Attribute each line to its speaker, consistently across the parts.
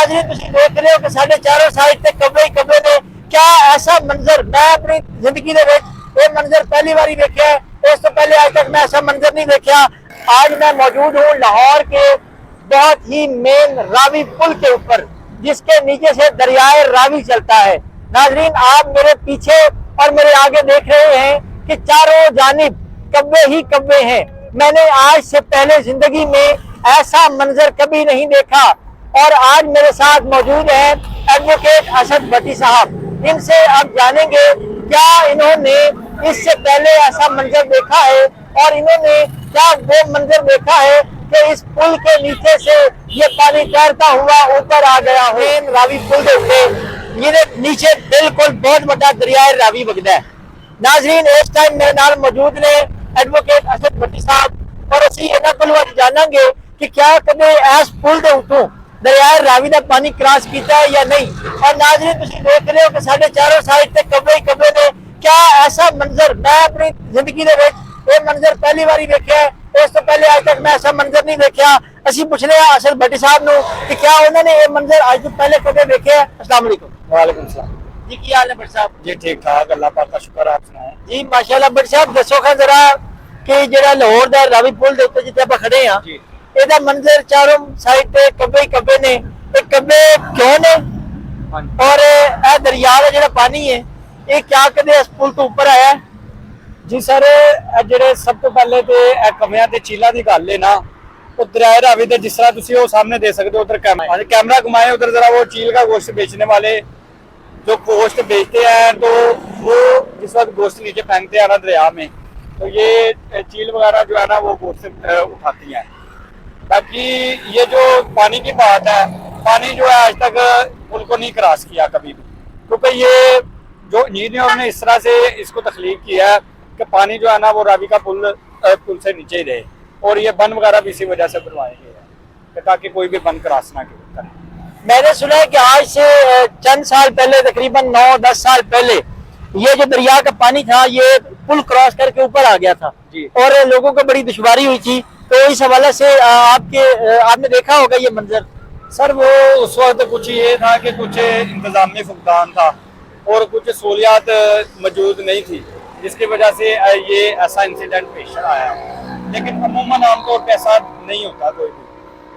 Speaker 1: नाज़रीन तुसीं देख रहे हो कि साढ़े चारों साइड ते कब्रे ही कब्रे ने। क्या ऐसा मंजर मैं अपनी जिंदगी दे विच ये मंजर पहली बारी देखा है। इस तो पहले आज तक मैं ऐसा मंजर नहीं देखा। आज मैं मौजूद हूँ लाहौर के बहुत ही मेन रावी पुल के ऊपर, जिसके नीचे से दरियाए रावी चलता है। नाजरीन आप मेरे पीछे और मेरे आगे देख रहे हैं कि चारों जानिब कब्बे ही कब्बे हैं। मैंने आज से पहले जिंदगी में ऐसा मंजर कभी नहीं देखा। और आज मेरे साथ मौजूद हैं एडवोकेट असद भट्टी साहब। इनसे अब जानेंगे क्या इन्होंने इससे पहले ऐसा मंजर देखा है और इन्होंने क्या वो मंजर देखा है कि इस पुल के नीचे से ये पानी तैरता हुआ ऊपर आ गया हो। रावी पुल के ऊपर ये नीचे बिल्कुल बहुत बड़ा दरियाए रावी वगदा है। नाजरीन इस टाइम मेरे नाल मौजूद ने एडवोकेट असद भट्टी साहब और असी इन्हां कोलों जानांगे कि क्या कदे इस पुल के उत्तों दरियाए रावी का पानी क्रॉस किया है या नहीं। और नाजरीन तुसीं देख रहे हो कि साढ़े चारों साइड ते कब्रे ही कब्रे ने। क्या ऐसा मंजर मैं अपनी जिंदगी दे विच ये मंजर पहली बारी देखा है। इस तो पहले आज तक मैं ऐसा मंजर नहीं देखा। असीं पुछने असद भट्टी साहब नूं कि क्या उन्होंने ये मंजर आज तो पहले कदे देखे है। अस्सलाम वालेकुम।
Speaker 2: वालेकुम सलाम
Speaker 1: जी की हाल है भट्टी साहब?
Speaker 2: जी ठीक ठाक अल्लाह पाक का शुक्र। आप सुनाएं?
Speaker 1: जी माशाल्लाह। भट्टी साहब दसो खां जरा कि जेड़ा लाहौर दा रावी पुल दे उत्ते जिथे आपां खड़े हां
Speaker 2: जी
Speaker 1: ਇਹਦਾ ਮੰਜ਼ਰ ਚਾਰੋਂ ਸਾਈਡ ਤੇ ਕੱਬੇ ਹੀ ਕੱਬੇ ਨੇ। ਇਹ ਕੱਬੇ ਕਿਉਂ ਨੇ ਔਰ ਇਹ ਦਰਿਆ ਦਾ ਜਿਹੜਾ ਪਾਣੀ ਹੈ ਇਹ ਕਿਆ ਕਦੇ ਇਸ ਪੁਲ ਤੋਂ ਉੱਪਰ ਆਇਆ?
Speaker 2: जी सर ਜਿਹੜੇ ਸਭ ਤੋਂ ਪਹਿਲੇ ਤੇ ਇਹ ਕਮਿਆਂ ਤੇ ਚੀਲਾ ਦੀ ਗੱਲ ਹੈ ਨਾ, ਉਹ दरिया रावी ਦੇ जिस तरह ਤੁਸੀਂ ਉਹ सामने दे सकते हो। उधर कैमरा घुमाए उधर जरा वो चील का गोश्त बेचने वाले जो गोश्त बेचते हैं तो वो जिस वक्त गोश्त नीचे फेंकते हैं ना दरिया में, तो ये चील वगैरह जो है ना वो गोश्त उठाती हैं। बाकी ये जो पानी की बात है, पानी जो है आज तक पुल को नहीं क्रॉस किया कभी भी, क्योंकि ये जो इंजीनियर ने इस तरह से इसको तख्लीक किया है कि पानी जो है ना वो रावी का पुल से नीचे ही रहे। और ये बन वगैरह भी इसी वजह से बनवाए गए हैं ताकि कोई भी बन क्रॉस ना करे।
Speaker 1: मैंने सुना है कि आज से चंद साल पहले तकरीबन 9-10 साल पहले ये जो दरिया का पानी था ये पुल क्रॉस करके ऊपर आ गया था
Speaker 2: जी।
Speaker 1: और लोगों को बड़ी दुश्वारी हुई थी। तो इस हवाले से आपने देखा होगा ये मंजर।
Speaker 2: सर वो उस वक्त कुछ ये था कि कुछ इंतजामी फुकदान था और कुछ सहूलियात मौजूद नहीं थी, जिसकी वजह से ये ऐसा इंसिडेंट पेश आया। लेकिन अमूमन आमतौर पर ऐसा नहीं होता कोई भी,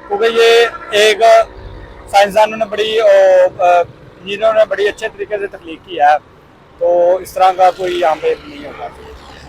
Speaker 2: क्योंकि ये एक साइंसदानों ने बड़ी इंजीनियरों ने बड़ी अच्छे तरीके से तख्लीक किया है, तो इस तरह का कोई यहाँ पे नहीं होता।